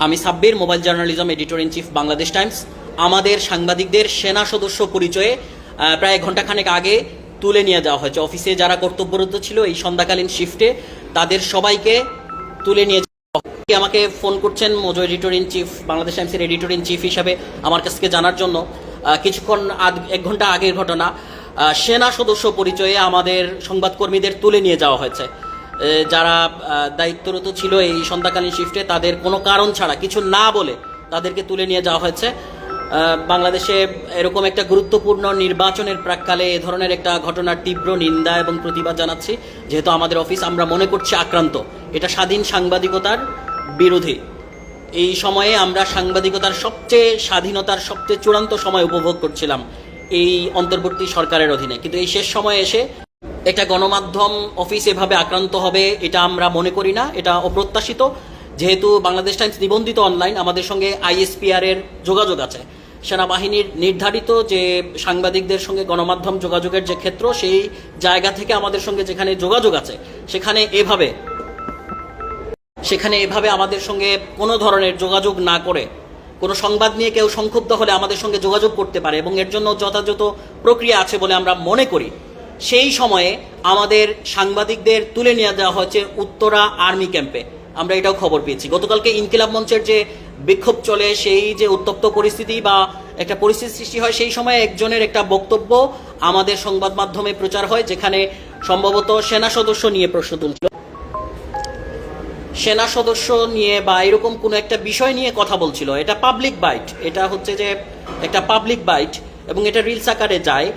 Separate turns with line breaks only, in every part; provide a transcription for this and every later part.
আমি Sabbir, mobile journalism editor in chief, Bangladesh Times. আমাদের সাংবাদিকদের সেনা সদস্য পরিচয়ে প্রায় ঘণ্টাখানেক আগে তুলে নিয়ে যাওয়া হয়েছে। অফিসে যারা কর্তব্যরত ছিল এই সন্ধ্যাকালীন শিফটে তাদের সবাইকে তুলে নিয়ে আমাকে ফোন করছেন Mojo editor in chief, Bangladesh টাইমসের এডিটর ইন চিফ হিসাবে আমার কাছ থেকে জানার জন্য। কিছুক্ষণ 1 ঘন্টা আগের ঘটনা, সেনা সদস্য পরিচয়ে আমাদের সংবাদকর্মীদের তুলে নিয়ে যাওয়া হয়েছে। যারা দায়িত্বরত ছিল এই সন্ধ্যাকালীন শিফটে তাদের কোনো কারণ ছাড়া, কিছু না বলে তাদেরকে তুলে নিয়ে যাওয়া হয়েছে। বাংলাদেশে এরকম একটা গুরুত্বপূর্ণ নির্বাচনের প্রাক্কালে এ ধরনের একটা ঘটনার তীব্র নিন্দা এবং প্রতিবাদ জানাচ্ছি। যেহেতু আমাদের অফিস আমরা মনে করছি আক্রান্ত, এটা স্বাধীন সাংবাদিকতার বিরোধী। এই সময়ে আমরা সাংবাদিকতার স্বাধীনতার সবচেয়ে চূড়ান্ত সময় উপভোগ করছিলাম এই অন্তর্বর্তী সরকারের অধীনে, কিন্তু এই শেষ সময়ে এসে একটা গণমাধ্যম অফিস এভাবে আক্রান্ত হবে এটা আমরা মনে করি না। এটা অপ্রত্যাশিত। যেহেতু বাংলাদেশ টাইমস নিবন্ধিত অনলাইন, আমাদের সঙ্গে ISPR এর যোগাযোগ আছে। সেনাবাহিনীর নির্ধারিত যে সাংবাদিকদের সঙ্গে গণমাধ্যম যোগাযোগের যে ক্ষেত্র, সেই জায়গা থেকে আমাদের সঙ্গে যেখানে যোগাযোগ আছে সেখানে এভাবে আমাদের সঙ্গে কোনো ধরনের যোগাযোগ না করে, কোনো সংবাদ নিয়ে কেউ সংক্ষুব্ধ হলে আমাদের সঙ্গে যোগাযোগ করতে পারে এবং এর জন্য যথাযথ প্রক্রিয়া আছে বলে আমরা মনে করি। সেই সময়ে আমাদের সাংবাদিকদের তুলে নিয়ে যাওয়া হয়েছে উত্তরা আর্মি ক্যাম্পে। আমরা এটাও খবর পেয়েছি। গতকালকে ইনকিলাব মঞ্চের যে বিক্ষোভ চলে, সেই যে উত্তপ্ত পরিস্থিতি বা একটা পরিস্থিতি সৃষ্টি হয়, সেই সময় একজনের একটা বক্তব্য আমাদের সংবাদ মাধ্যমে প্রচার হয়, যেখানে সম্ভবত সেনা সদস্য নিয়ে প্রশ্ন তুলছিল, সেনা সদস্য নিয়ে বা এরকম কোনো একটা বিষয় নিয়ে কথা বলছিল। এটা পাবলিক বাইট, এটা হচ্ছে যে একটা পাবলিক বাইট এবং এটা রিলস আকারে যায়।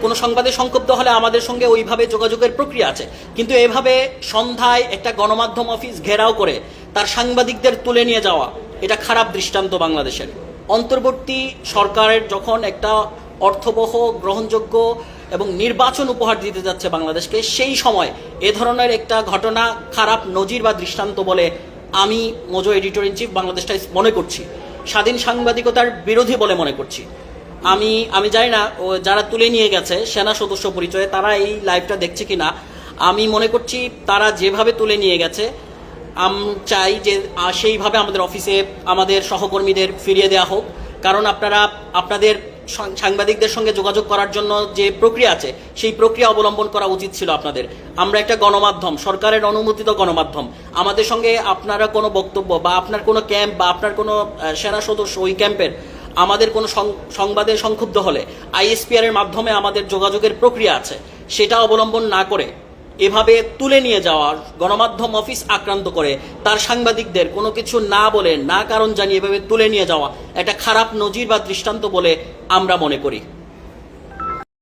কোনো সংবাদে সংক্ষুব্ধ হলে আমাদের সঙ্গে ওইভাবে যোগাযোগের প্রক্রিয়া আছে, কিন্তু এভাবে সন্ধ্যায় একটা গণমাধ্যম অফিস ঘেরাও করে তার সাংবাদিকদের তুলে নিয়ে যাওয়া, এটা খারাপ দৃষ্টান্ত বাংলাদেশের। অন্তর্বর্তী সরকারের যখন একটা অর্থবহ, গ্রহণযোগ্য এবং নির্বাচন উপহার দিতে যাচ্ছে বাংলাদেশকে, সেই সময় এ ধরনের একটা ঘটনা খারাপ নজির বা দৃষ্টান্ত বলে আমি Mojo editor in chief, Bangladesh Times মনে করছি। স্বাধীন সাংবাদিকতার বিরোধী বলে মনে করছি। আমি জানি না যারা তুলে নিয়ে গেছে সেনা সদস্য পরিচয়ে তারা এই লাইভটা দেখছে কিনা। আমি মনে করছি তারা যেভাবে তুলে নিয়ে গেছে, আমি চাই যে সেইভাবে আমাদের অফিসে আমাদের সহকর্মীদের ফিরিয়ে দেওয়া হোক। কারণ আপনাদের সাংবাদিকদের সঙ্গে যোগাযোগ করার জন্য যে প্রক্রিয়া আছে, সেই প্রক্রিয়া অবলম্বন করা উচিত ছিল আপনাদের। আমরা একটা গণমাধ্যম, সরকারের অনুমোদিত গণমাধ্যম। আমাদের সঙ্গে আপনারা কোনো বক্তব্য বা আপনার কোনো ক্যাম্প বা আপনার কোনো সেনা সদস্য ওই ক্যাম্পের আমাদের কোনো সংবাদে সংক্ষুব্ধ হলে ISPR এর মাধ্যমে আমাদের যোগাযোগের প্রক্রিয়া আছে, সেটা অবলম্বন না করে এভাবে তুলে নিয়ে যাওয়া, গণমাধ্যম অফিস আক্রান্ত করে তার সাংবাদিকদের কোনো কিছু না বলে, না কারণ জানিয়ে এভাবে তুলে নিয়ে যাওয়া একটা খারাপ নজির বা দৃষ্টান্ত বলে আমরা মনে করি।